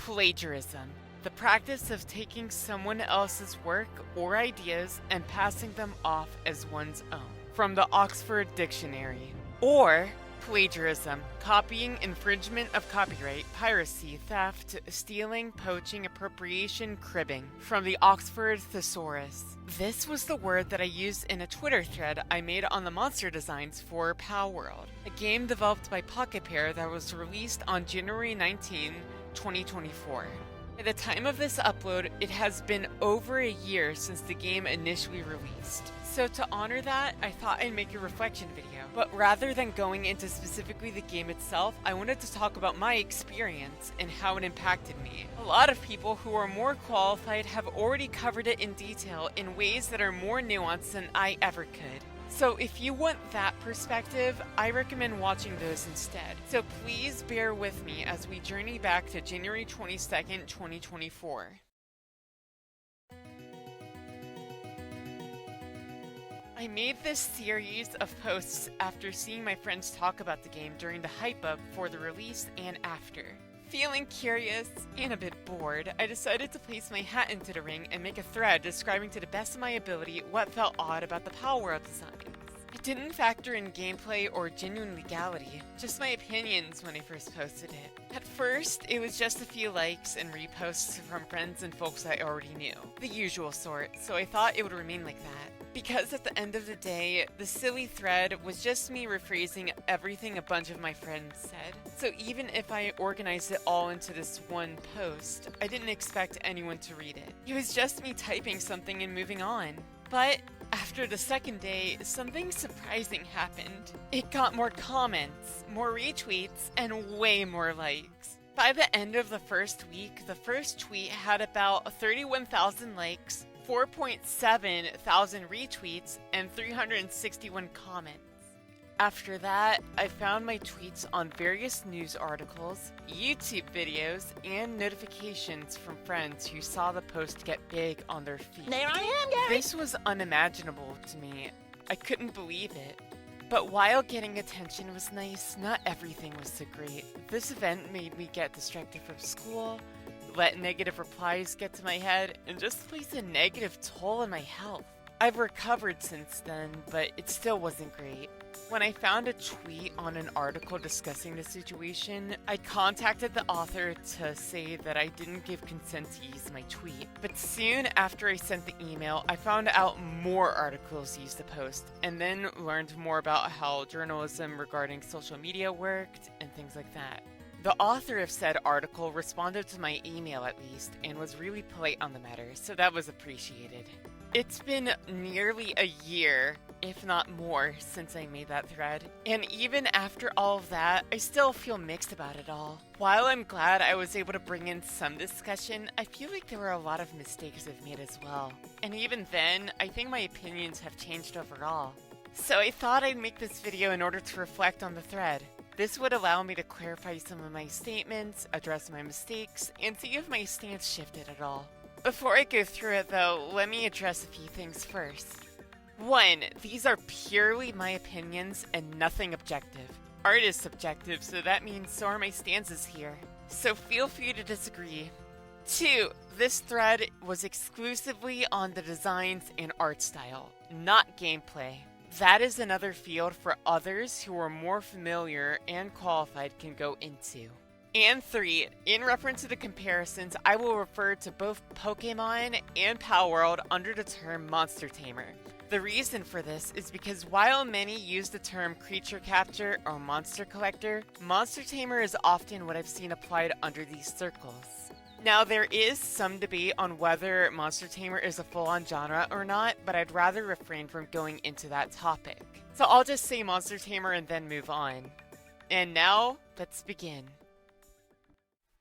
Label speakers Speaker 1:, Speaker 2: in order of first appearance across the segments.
Speaker 1: Plagiarism. The practice of taking someone else's work or ideas and passing them off as one's own. From the Oxford Dictionary. Or plagiarism, copying, infringement of copyright, piracy, theft, stealing, poaching, appropriation, cribbing. From the Oxford Thesaurus. This was the word that I used in a Twitter thread I made on the monster designs for Palworld, a game developed by Pokémon that was released on January 19, 2024. At the time of this upload, it has been over a year since the game initially released. So to honor that, I thought I'd make a reflection video. But rather than going into specifically the game itself, I wanted to talk about my experience and how it impacted me. A lot of people who are more qualified have already covered it in detail in ways that are more nuanced than I ever could. So if you want that perspective, I recommend watching those instead. So please bear with me as we journey back to January 22nd, 2024. I made this series of posts after seeing my friends talk about the game during the hype up for the release and after. Feeling curious and a bit bored, I decided to place my hat into the ring and make a thread describing to the best of my ability what felt odd about the Palworld designs. I didn't factor in gameplay or genuine legality, just my opinions when I first posted it. At first, it was just a few likes and reposts from friends and folks I already knew. The usual sort, so I thought it would remain like that. Because at the end of the day, the silly thread was just me rephrasing everything a bunch of my friends said. So even if I organized it all into this one post, I didn't expect anyone to read it. It was just me typing something and moving on. But after the second day, something surprising happened. It got more comments, more retweets, and way more likes. By the end of the first week, the first tweet had about 31,000 likes, 4.7 thousand retweets, and 361 comments. After that, I found my tweets on various news articles, YouTube videos, and notifications from friends who saw the post get big on their feed.
Speaker 2: There I am, Gary!
Speaker 1: This was unimaginable to me. I couldn't believe it. But while getting attention was nice, not everything was so great. This event made me get distracted from school, let negative replies get to my head, and just place a negative toll on my health. I've recovered since then, but it still wasn't great. When I found a tweet on an article discussing the situation, I contacted the author to say that I didn't give consent to use my tweet. But soon after I sent the email, I found out more articles used the post, and then learned more about how journalism regarding social media worked and things like that. The author of said article responded to my email at least, and was really polite on the matter, so that was appreciated. It's been nearly a year, if not more, since I made that thread. And even after all of that, I still feel mixed about it all. While I'm glad I was able to bring in some discussion, I feel like there were a lot of mistakes I've made as well. And even then, I think my opinions have changed overall. So I thought I'd make this video in order to reflect on the thread. This would allow me to clarify some of my statements, address my mistakes, and see if my stance shifted at all. Before I go through it though, let me address a few things first. 1. These are purely my opinions and nothing objective. Art is subjective, so that means so are my stances here. So feel free to disagree. 2. This thread was exclusively on the designs and art style, not gameplay. That is another field for others who are more familiar and qualified can go into. And 3, in reference to the comparisons, I will refer to both Pokemon and Palworld under the term Monster Tamer. The reason for this is because while many use the term creature capture or monster collector, Monster Tamer is often what I've seen applied under these circles. Now there is some debate on whether Monster Tamer is a full-on genre or not, but I'd rather refrain from going into that topic. So I'll just say Monster Tamer and then move on. And now, let's begin.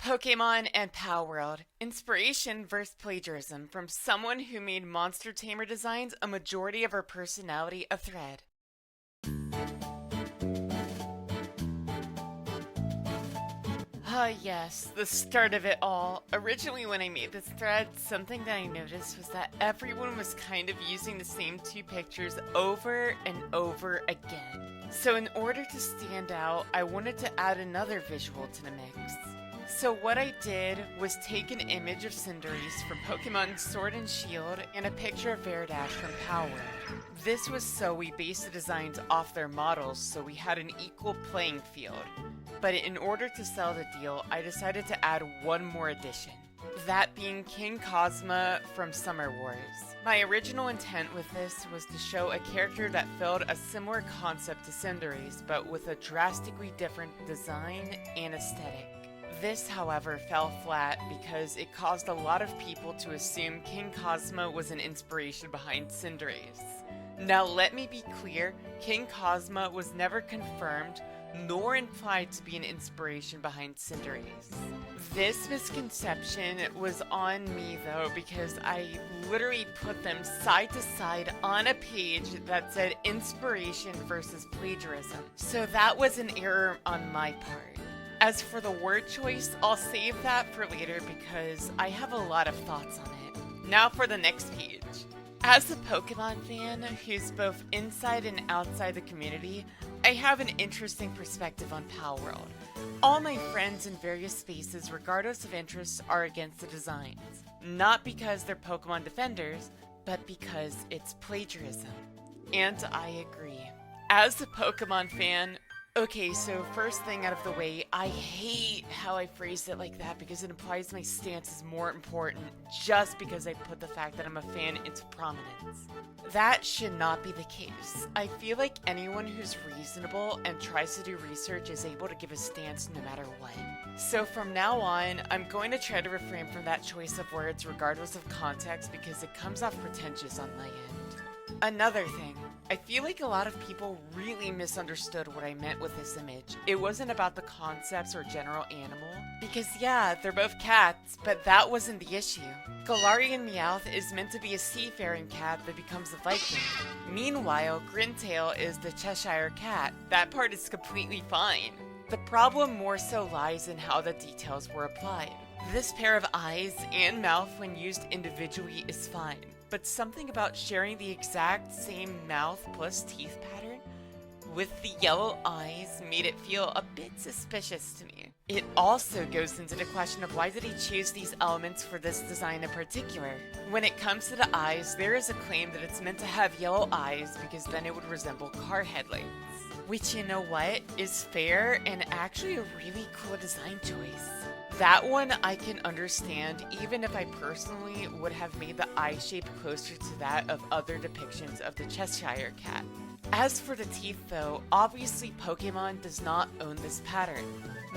Speaker 1: Pokemon and Palworld. Inspiration versus plagiarism from someone who made Monster Tamer designs a majority of her personality a thread. Yes, the start of it all. Originally when I made this thread, something that I noticed was that everyone was kind of using the same two pictures over and over again. So in order to stand out, I wanted to add another visual to the mix. So what I did was take an image of Cinderace from Pokemon Sword and Shield and a picture of Verdash from Palworld. This was so we based the designs off their models so we had an equal playing field. But in order to sell the deal, I decided to add one more addition. That being King Cosma from Summer Wars. My original intent with this was to show a character that filled a similar concept to Cinderace, but with a drastically different design and aesthetic. This, however, fell flat because it caused a lot of people to assume King Cosma was an inspiration behind Cinderace. Now let me be clear, King Cosma was never confirmed nor implied to be an inspiration behind Cinderace. This misconception was on me though because I literally put them side to side on a page that said inspiration versus plagiarism. So that was an error on my part. As for the word choice, I'll save that for later because I have a lot of thoughts on it. Now for the next page. As a Pokemon fan who's both inside and outside the community, I have an interesting perspective on Palworld. All my friends in various spaces, regardless of interests, are against the designs. Not because they're Pokemon defenders, but because it's plagiarism. And I agree. As a Pokemon fan, okay, so first thing out of the way, I hate how I phrased it like that because it implies my stance is more important just because I put the fact that I'm a fan into prominence. That should not be the case. I feel like anyone who's reasonable and tries to do research is able to give a stance no matter what. So from now on, I'm going to try to refrain from that choice of words regardless of context because it comes off pretentious on my end. Another thing, I feel like a lot of people really misunderstood what I meant with this image. It wasn't about the concepts or general animal, because yeah, they're both cats, but that wasn't the issue. Galarian Meowth is meant to be a seafaring cat that becomes a Viking. Meanwhile, Grintail is the Cheshire Cat. That part is completely fine. The problem more so lies in how the details were applied. This pair of eyes and mouth when used individually is fine. But something about sharing the exact same mouth plus teeth pattern with the yellow eyes made it feel a bit suspicious to me. It also goes into the question of why did he choose these elements for this design in particular. When it comes to the eyes, there is a claim that it's meant to have yellow eyes because then it would resemble car headlights. Which, you know what, is fair and actually a really cool design choice. That one I can understand, even if I personally would have made the eye shape closer to that of other depictions of the Cheshire Cat. As for the teeth though, obviously Pokemon does not own this pattern,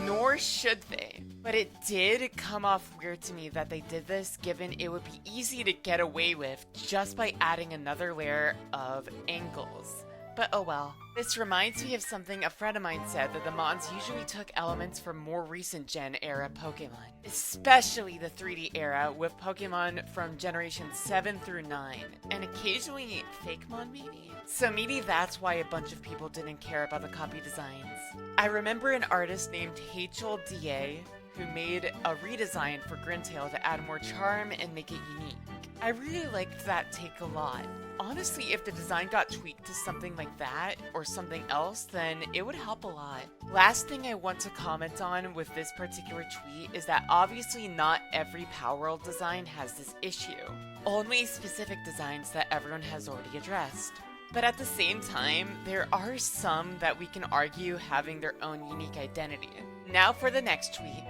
Speaker 1: nor should they. But it did come off weird to me that they did this given it would be easy to get away with just by adding another layer of angles. But oh well. This reminds me of something a friend of mine said, that the mods usually took elements from more recent gen era Pokemon. Especially the 3D era with Pokemon from generation 7 through 9. And occasionally Fakemon maybe? So maybe that's why a bunch of people didn't care about the copy designs. I remember an artist named Hachel DA who made a redesign for Grintail to add more charm and make it unique. I really liked that take a lot. Honestly, if the design got tweaked to something like that, or something else, then it would help a lot. Last thing I want to comment on with this particular tweet is that obviously not every Palworld design has this issue. Only specific designs that everyone has already addressed. But at the same time, there are some that we can argue having their own unique identity. Now for the next tweet.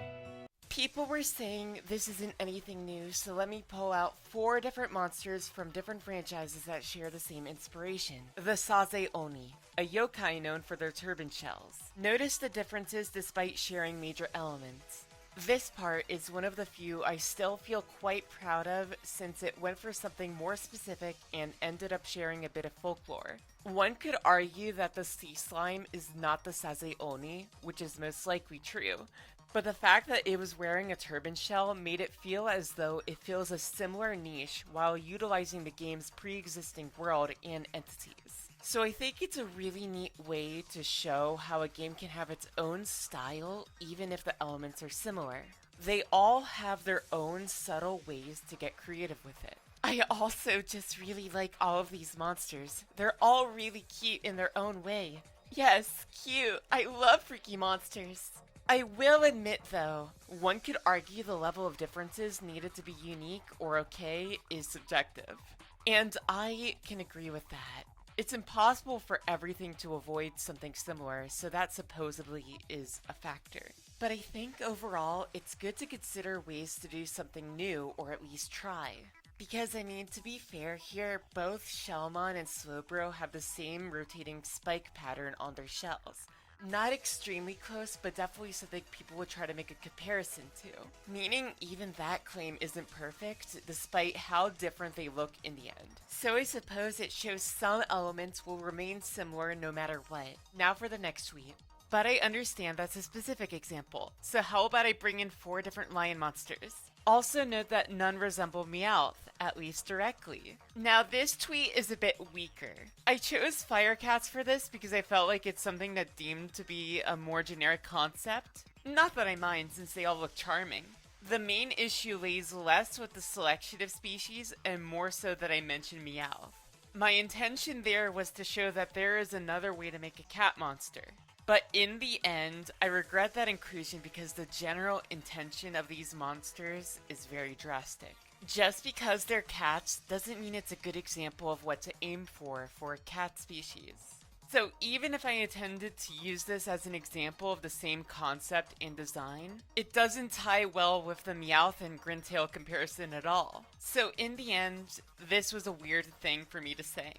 Speaker 1: People were saying this isn't anything new, so let me pull out 4 different monsters from different franchises that share the same inspiration. The Saze Oni, a yokai known for their turban shells. Notice the differences despite sharing major elements. This part is one of the few I still feel quite proud of since it went for something more specific and ended up sharing a bit of folklore. One could argue that the sea slime is not the Saze Oni, which is most likely true. But the fact that it was wearing a turban shell made it feel as though it fills a similar niche while utilizing the game's pre-existing world and entities. So I think it's a really neat way to show how a game can have its own style even if the elements are similar. They all have their own subtle ways to get creative with it. I also just really like all of these monsters. They're all really cute in their own way. Yes, cute. I love freaky monsters. I will admit, though, one could argue the level of differences needed to be unique or okay is subjective. And I can agree with that. It's impossible for everything to avoid something similar, so that supposedly is a factor. But I think overall, it's good to consider ways to do something new or at least try. Because, I mean, to be fair here, both Shellmon and Slowbro have the same rotating spike pattern on their shells. Not extremely close, but definitely something people would try to make a comparison to. Meaning, even that claim isn't perfect, despite how different they look in the end. So I suppose it shows some elements will remain similar no matter what. Now for the next tweet. But I understand that's a specific example, so how about I bring in 4 different lion monsters? Also note that none resemble Meowth, at least directly. Now this tweet is a bit weaker. I chose Firecats for this because I felt like it's something that deemed to be a more generic concept. Not that I mind since they all look charming. The main issue lays less with the selection of species and more so that I mentioned Meowth. My intention there was to show that there is another way to make a cat monster. But in the end, I regret that inclusion because the general intention of these monsters is very drastic. Just because they're cats doesn't mean it's a good example of what to aim for a cat species. So even if I intended to use this as an example of the same concept and design, it doesn't tie well with the Meowth and Grintail comparison at all. So in the end, this was a weird thing for me to say.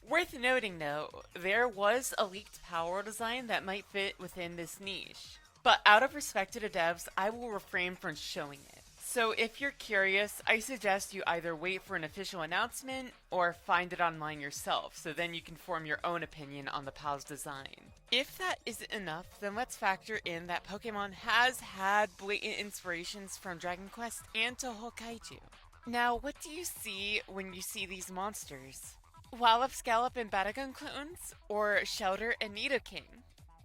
Speaker 1: Worth noting though, there was a leaked Power design that might fit within this niche. But out of respect to the devs, I will refrain from showing it. So if you're curious, I suggest you either wait for an official announcement or find it online yourself, so then you can form your own opinion on the PAL's design. If that isn't enough, then let's factor in that Pokemon has had blatant inspirations from Dragon Quest and Toho Kaiju. Now, what do you see when you see these monsters? Wallop, Scallop, and Batagon clones, or Shouter and Nidoking?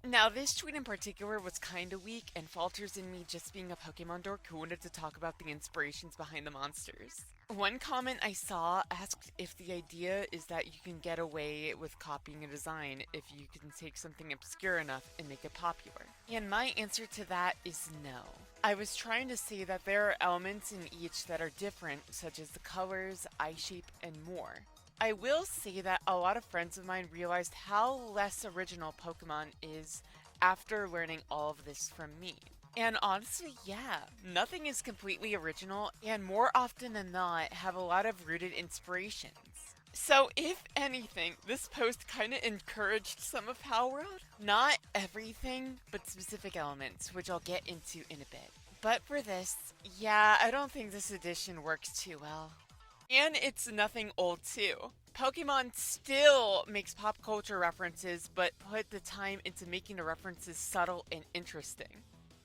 Speaker 1: Now, this tweet in particular was kinda weak and falters in me just being a Pokemon dork who wanted to talk about the inspirations behind the monsters. One comment I saw asked if the idea is that you can get away with copying a design if you can take something obscure enough and make it popular. And my answer to that is no. I was trying to say that there are elements in each that are different, such as the colors, eye shape, and more. I will say that a lot of friends of mine realized how less original Pokemon is after learning all of this from me. And honestly, yeah, nothing is completely original and more often than not have a lot of rooted inspirations. So if anything, this post kinda encouraged some of Palworld. Not everything, but specific elements, which I'll get into in a bit. But for this, yeah, I don't think this edition works too well. And it's nothing old too. Pokemon still makes pop culture references, but put the time into making the references subtle and interesting.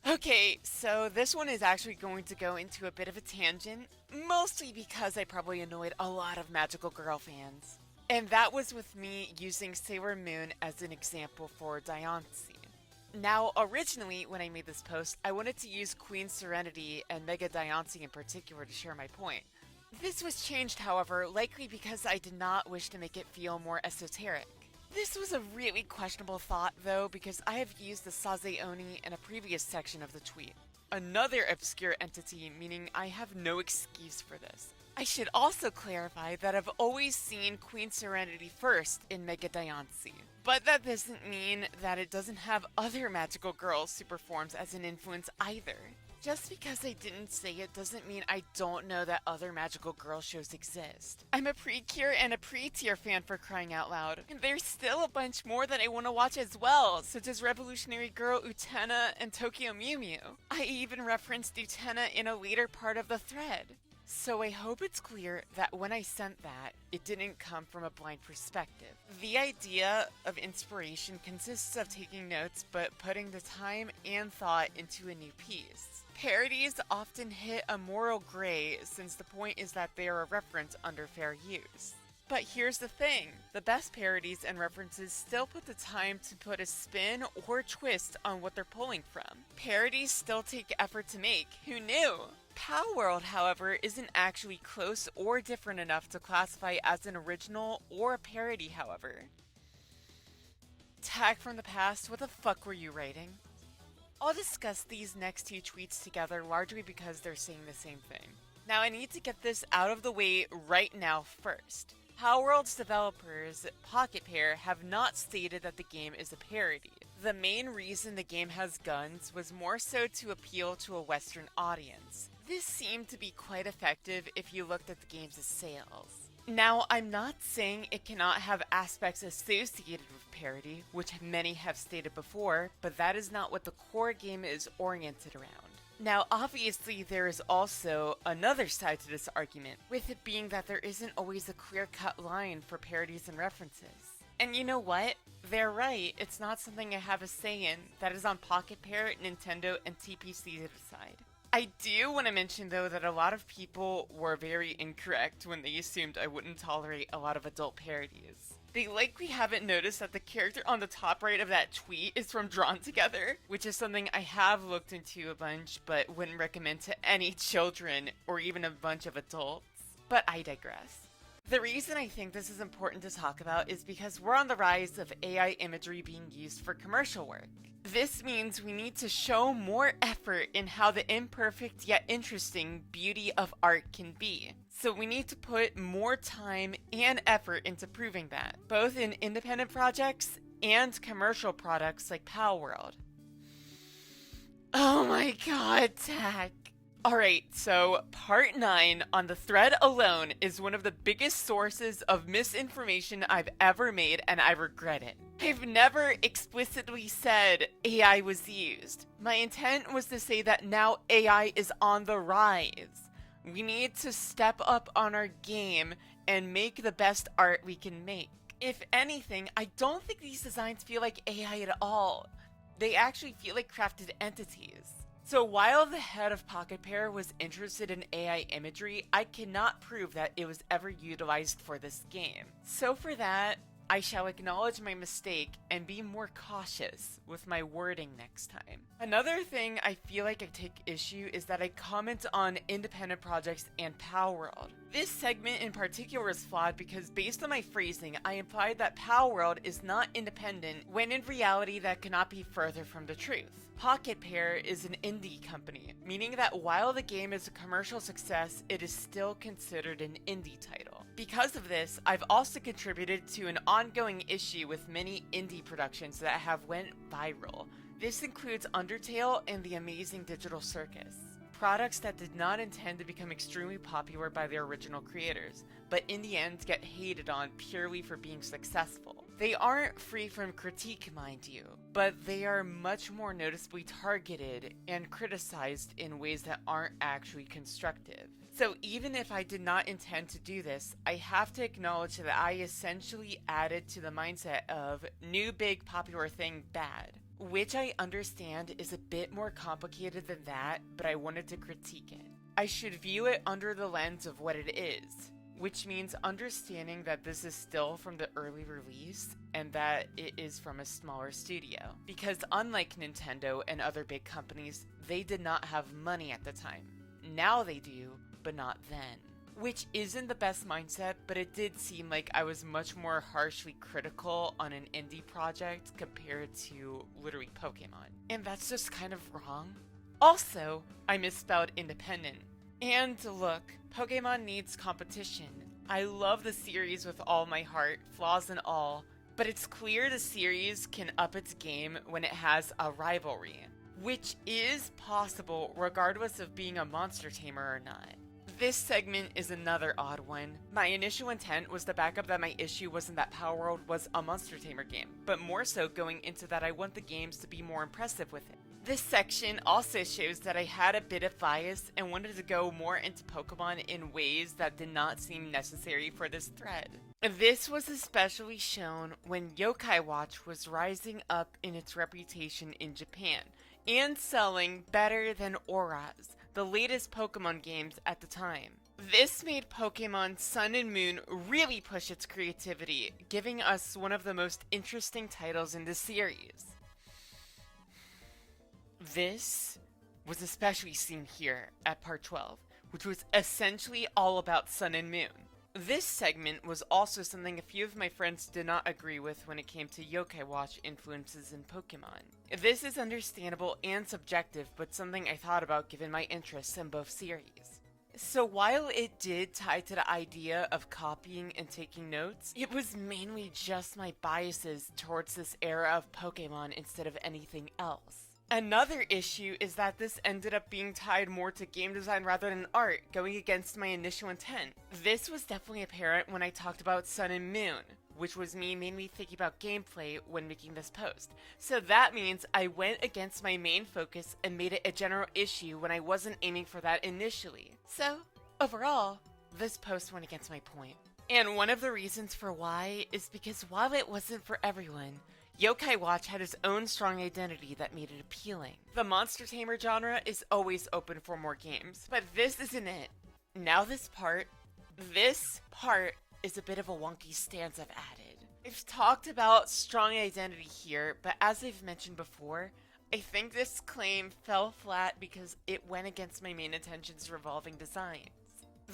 Speaker 1: Okay, so this one is actually going to go into a bit of a tangent, mostly because I probably annoyed a lot of Magical Girl fans. And that was with me using Sailor Moon as an example for Diancie. Now, originally, when I made this post, I wanted to use Queen Serenity and Mega Diancie in particular to share my point. This was changed, however, likely because I did not wish to make it feel more esoteric. This was a really questionable thought, though, because I have used the Saze Oni in a previous section of the tweet. Another obscure entity, meaning I have no excuse for this. I should also clarify that I've always seen Queen Serenity first in Mega Diancie. But that doesn't mean that it doesn't have other magical girl super forms as an influence either. Just because I didn't say it doesn't mean I don't know that other magical girl shows exist. I'm a Precure and a Pre-tier fan for crying out loud. And there's still a bunch more that I want to watch as well, such as Revolutionary Girl Utena and Tokyo Mew Mew. I even referenced Utena in a later part of the thread. So I hope it's clear that when I sent that, it didn't come from a blind perspective. The idea of inspiration consists of taking notes but putting the time and thought into a new piece. Parodies often hit a moral gray since the point is that they are a reference under fair use. But here's the thing, the best parodies and references still put the time to put a spin or twist on what they're pulling from. Parodies still take effort to make, who knew? Palworld, however, isn't actually close or different enough to classify as an original or a parody, however. Tag from the past, what the fuck were you writing? I'll discuss these next two tweets together largely because they're saying the same thing. Now I need to get this out of the way right now first. Palworld's developers, Pocket Pair, have not stated that the game is a parody. The main reason the game has guns was more so to appeal to a Western audience. This seemed to be quite effective if you looked at the game's sales. Now, I'm not saying it cannot have aspects associated with parody, which many have stated before, but that is not what the core game is oriented around. Now, obviously, there is also another side to this argument, with it being that there isn't always a clear-cut line for parodies and references. And you know what? They're right, it's not something I have a say in. That is on Pocket Pair, Nintendo, and TPC to decide. I do want to mention though that a lot of people were very incorrect when they assumed I wouldn't tolerate a lot of adult parodies. They likely haven't noticed that the character on the top right of that tweet is from Drawn Together, which is something I have looked into a bunch but wouldn't recommend to any children or even a bunch of adults. But I digress. The reason I think this is important to talk about is because we're on the rise of AI imagery being used for commercial work. This means we need to show more effort in how the imperfect yet interesting beauty of art can be. So we need to put more time and effort into proving that, both in independent projects and commercial products like Palworld. Oh my god, Tack! Alright, so part 9 on the thread alone is one of the biggest sources of misinformation I've ever made, and I regret it. I've never explicitly said AI was used. My intent was to say that now AI is on the rise. We need to step up on our game and make the best art we can make. If anything, I don't think these designs feel like AI at all. They actually feel like crafted entities. So while the head of Pocket Pair was interested in AI imagery, I cannot prove that it was ever utilized for this game. So for that, I shall acknowledge my mistake and be more cautious with my wording next time. Another thing I feel like I take issue is that I comment on independent projects and Palworld. This segment in particular is flawed because based on my phrasing, I implied that Palworld is not independent when in reality that cannot be further from the truth. Pocket Pair is an indie company, meaning that while the game is a commercial success, it is still considered an indie title. Because of this, I've also contributed to an ongoing issue with many indie productions that have went viral. This includes Undertale and The Amazing Digital Circus. Products that did not intend to become extremely popular by their original creators, but in the end get hated on purely for being successful. They aren't free from critique, mind you, but they are much more noticeably targeted and criticized in ways that aren't actually constructive. So even if I did not intend to do this, I have to acknowledge that I essentially added to the mindset of new big popular thing bad. Which I understand is a bit more complicated than that, but I wanted to critique it. I should view it under the lens of what it is, which means understanding that this is still from the early release and that it is from a smaller studio. Because unlike Nintendo and other big companies, they did not have money at the time. Now they do, but not then. Which isn't the best mindset, but it did seem like I was much more harshly critical on an indie project compared to literally Pokemon. And that's just kind of wrong. Also, I misspelled independent. And look, Pokemon needs competition. I love the series with all my heart, flaws and all, but it's clear the series can up its game when it has a rivalry, which is possible regardless of being a monster tamer or not. This segment is another odd one. My initial intent was to back up that my issue wasn't that Palworld was a Monster Tamer game, but more so going into that I want the games to be more impressive with it. This section also shows that I had a bit of bias and wanted to go more into Pokemon in ways that did not seem necessary for this thread. This was especially shown when Yokai Watch was rising up in its reputation in Japan, and selling better than Auras, the latest Pokemon games at the time. This made Pokemon Sun and Moon really push its creativity, giving us one of the most interesting titles in the series. This was especially seen here at part 12, which was essentially all about Sun and Moon. This segment was also something a few of my friends did not agree with when it came to Yokai Watch influences in Pokemon. This is understandable and subjective, but something I thought about given my interests in both series. So while it did tie to the idea of copying and taking notes, it was mainly just my biases towards this era of Pokemon instead of anything else. Another issue is that this ended up being tied more to game design rather than art, going against my initial intent. This was definitely apparent when I talked about Sun and Moon, which was me mainly thinking about gameplay when making this post. So that means I went against my main focus and made it a general issue when I wasn't aiming for that initially. So, overall, this post went against my point. And one of the reasons for why is because while it wasn't for everyone, Yokai Watch had its own strong identity that made it appealing. The monster tamer genre is always open for more games, but this isn't it. Now this part is a bit of a wonky stance I've added. I've talked about strong identity here, but as I've mentioned before, I think this claim fell flat because it went against my main intentions revolving designs.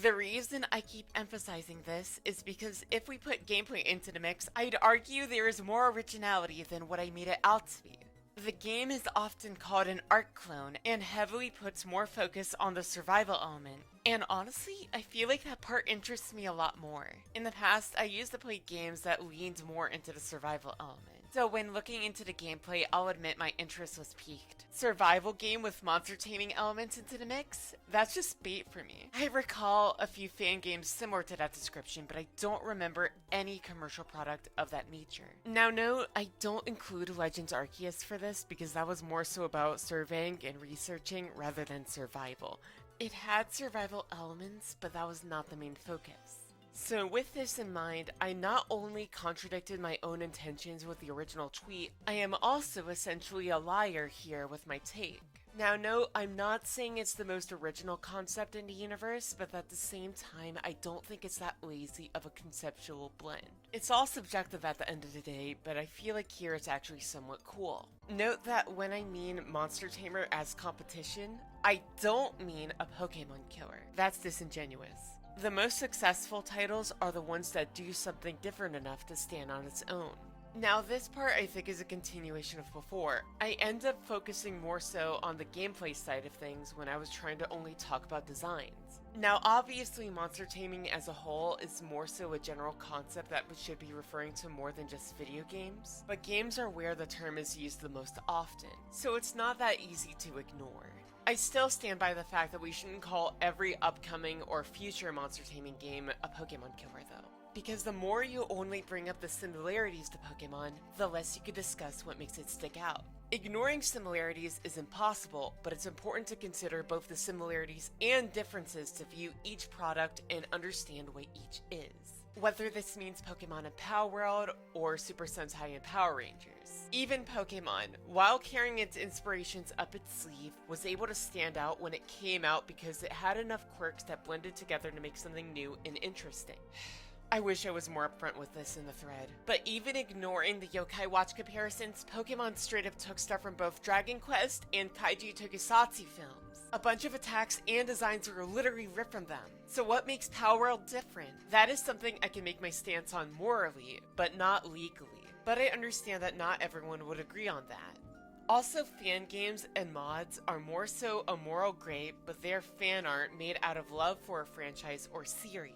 Speaker 1: The reason I keep emphasizing this is because if we put gameplay into the mix, I'd argue there is more originality than what I made it out to be. The game is often called an art clone and heavily puts more focus on the survival element. And honestly, I feel like that part interests me a lot more. In the past, I used to play games that leaned more into the survival element. So when looking into the gameplay, I'll admit my interest was piqued. Survival game with monster taming elements into the mix? That's just bait for me. I recall a few fan games similar to that description, but I don't remember any commercial product of that nature. Now note, I don't include Legends Arceus for this because that was more so about surveying and researching rather than survival. It had survival elements, but that was not the main focus. So with this in mind, I not only contradicted my own intentions with the original tweet, I am also essentially a liar here with my take. Now note, I'm not saying it's the most original concept in the universe, but at the same time, I don't think it's that lazy of a conceptual blend. It's all subjective at the end of the day, but I feel like here it's actually somewhat cool. Note that when I mean Monster Tamer as competition, I don't mean a Pokemon killer. That's disingenuous. The most successful titles are the ones that do something different enough to stand on its own. Now this part I think is a continuation of before. I end up focusing more so on the gameplay side of things when I was trying to only talk about designs. Now obviously monster taming as a whole is more so a general concept that we should be referring to more than just video games, but games are where the term is used the most often, so it's not that easy to ignore. I still stand by the fact that we shouldn't call every upcoming or future monster taming game a Pokemon killer though. Because the more you only bring up the similarities to Pokemon, the less you could discuss what makes it stick out. Ignoring similarities is impossible, but it's important to consider both the similarities and differences to view each product and understand what each is. Whether this means Pokemon in Palworld or Super Sentai and Power Rangers. Even Pokemon, while carrying its inspirations up its sleeve, was able to stand out when it came out because it had enough quirks that blended together to make something new and interesting. I wish I was more upfront with this in the thread. But even ignoring the Yokai Watch comparisons, Pokemon straight up took stuff from both Dragon Quest and Kaiju Tokusatsu films. A bunch of attacks and designs were literally ripped from them. So what makes Palworld different? That is something I can make my stance on morally, but not legally. But I understand that not everyone would agree on that. Also, fan games and mods are more so a moral gray, but they're fan art made out of love for a franchise or series.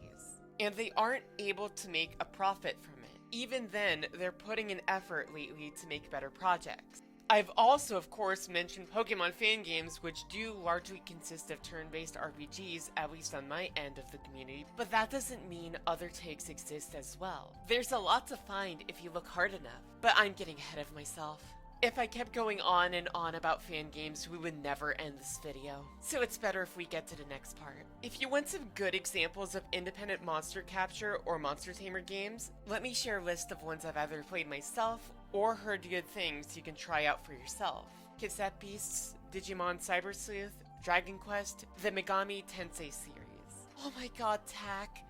Speaker 1: And they aren't able to make a profit from it. Even then, they're putting an effort lately to make better projects. I've also, of course, mentioned Pokemon fan games, which do largely consist of turn-based RPGs, at least on my end of the community, but that doesn't mean other takes exist as well. There's a lot to find if you look hard enough, but I'm getting ahead of myself. If I kept going on and on about fan games, we would never end this video. So it's better if we get to the next part. If you want some good examples of independent monster capture or monster tamer games, let me share a list of ones I've either played myself or heard good things you can try out for yourself. Cassette Beasts, Digimon Cyber Sleuth, Dragon Quest, the Megami Tensei series. Oh my god, TAC!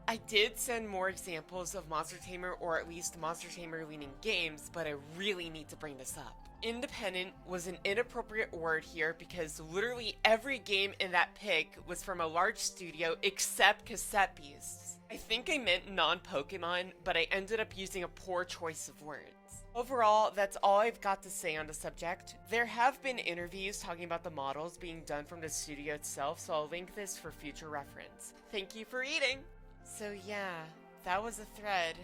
Speaker 1: I did send more examples of Monster Tamer or at least Monster Tamer leaning games, but I really need to bring this up. Independent was an inappropriate word here because literally every game in that pick was from a large studio except Cassette Beasts. I think I meant non-Pokemon, but I ended up using a poor choice of words. Overall, that's all I've got to say on the subject. There have been interviews talking about the models being done from the studio itself, so I'll link this for future reference. Thank you for reading! So yeah, that was a thread.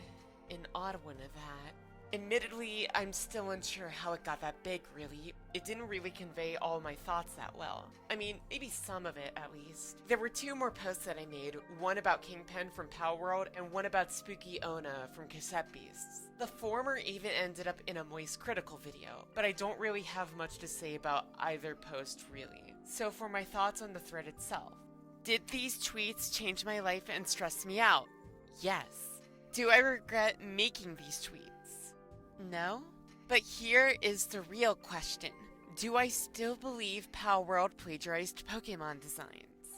Speaker 1: An odd one of that. Admittedly, I'm still unsure how it got that big, really. It didn't really convey all my thoughts that well. I mean, maybe some of it, at least. There were 2 more posts that I made, one about Kingpin from Palworld and one about Spooky Ona from Cassette Beasts. The former even ended up in a Moist Critical video, but I don't really have much to say about either post, really. So for my thoughts on the thread itself. Did these tweets change my life and stress me out? Yes. Do I regret making these tweets? No? But here is the real question. Do I still believe Palworld plagiarized Pokemon designs?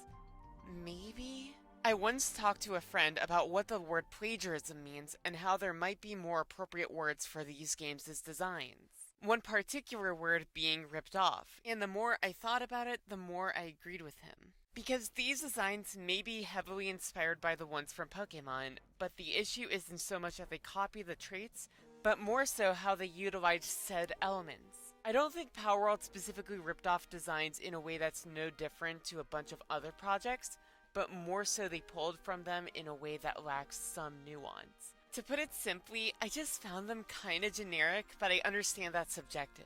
Speaker 1: Maybe? I once talked to a friend about what the word plagiarism means and how there might be more appropriate words for these games as designs. One particular word being ripped off, and the more I thought about it, the more I agreed with him. Because these designs may be heavily inspired by the ones from Pokemon, but the issue isn't so much that they copy the traits, but more so how they utilize said elements. I don't think Palworld specifically ripped off designs in a way that's no different to a bunch of other projects, but more so they pulled from them in a way that lacks some nuance. To put it simply, I just found them kinda generic, but I understand that's subjective.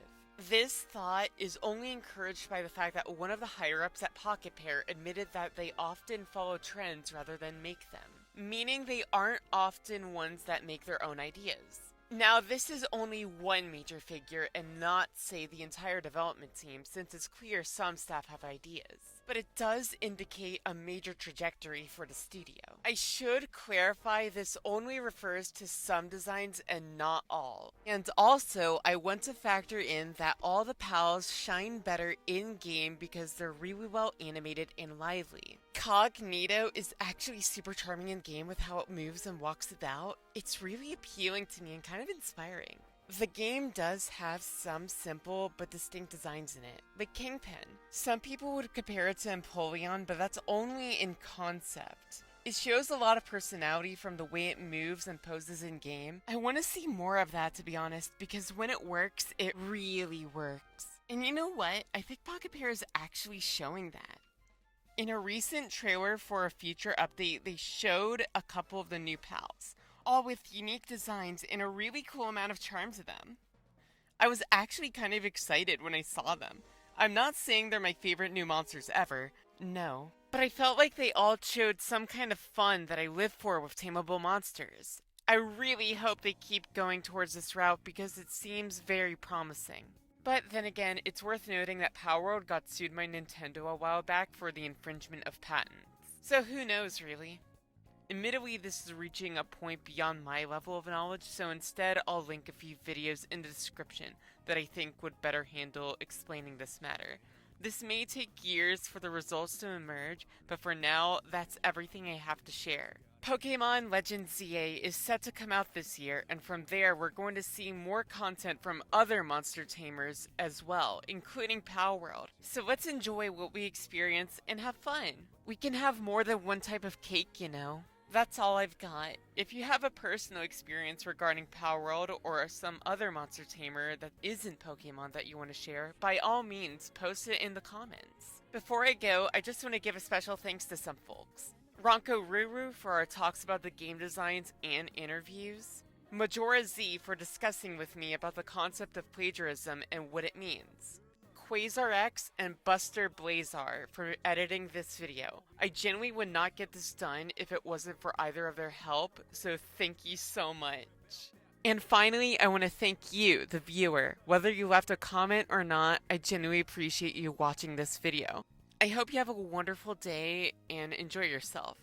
Speaker 1: This thought is only encouraged by the fact that one of the higher-ups at Pocket Pair admitted that they often follow trends rather than make them, meaning they aren't often ones that make their own ideas. Now, this is only one major figure and not, say, the entire development team, since it's clear some staff have ideas. But it does indicate a major trajectory for the studio. I should clarify this only refers to some designs and not all. And also, I want to factor in that all the pals shine better in-game because they're really well animated and lively. Cognito is actually super charming in-game with how it moves and walks about. It's really appealing to me and kind of inspiring. The game does have some simple but distinct designs in it, like Kingpin. Some people would compare it to Empoleon, but that's only in concept. It shows a lot of personality from the way it moves and poses in-game. I want to see more of that, to be honest, because when it works, it really works. And you know what? I think Pocket Pair is actually showing that. In a recent trailer for a future update, they showed a couple of the new pals, all with unique designs and a really cool amount of charm to them. I was actually kind of excited when I saw them. I'm not saying they're my favorite new monsters ever, no, but I felt like they all showed some kind of fun that I live for with tameable monsters. I really hope they keep going towards this route because it seems very promising. But then again, it's worth noting that Palworld got sued by Nintendo a while back for the infringement of patents. So who knows, really? Admittedly, this is reaching a point beyond my level of knowledge, so instead I'll link a few videos in the description that I think would better handle explaining this matter. This may take years for the results to emerge, but for now, that's everything I have to share. Pokémon Legends ZA is set to come out this year, and from there we're going to see more content from other monster tamers as well, including Palworld. So let's enjoy what we experience and have fun. We can have more than one type of cake, you know. That's all I've got. If you have a personal experience regarding Palworld or some other monster tamer that isn't Pokemon that you want to share, by all means, post it in the comments. Before I go, I just want to give a special thanks to some folks. Ronko Ruru for our talks about the game designs and interviews. Majora Z for discussing with me about the concept of plagiarism and what it means. Quasar X and Buster Blazar for editing this video. I genuinely would not get this done if it wasn't for either of their help, so thank you so much. And finally, I want to thank you, the viewer. Whether you left a comment or not, I genuinely appreciate you watching this video. I hope you have a wonderful day and enjoy yourself.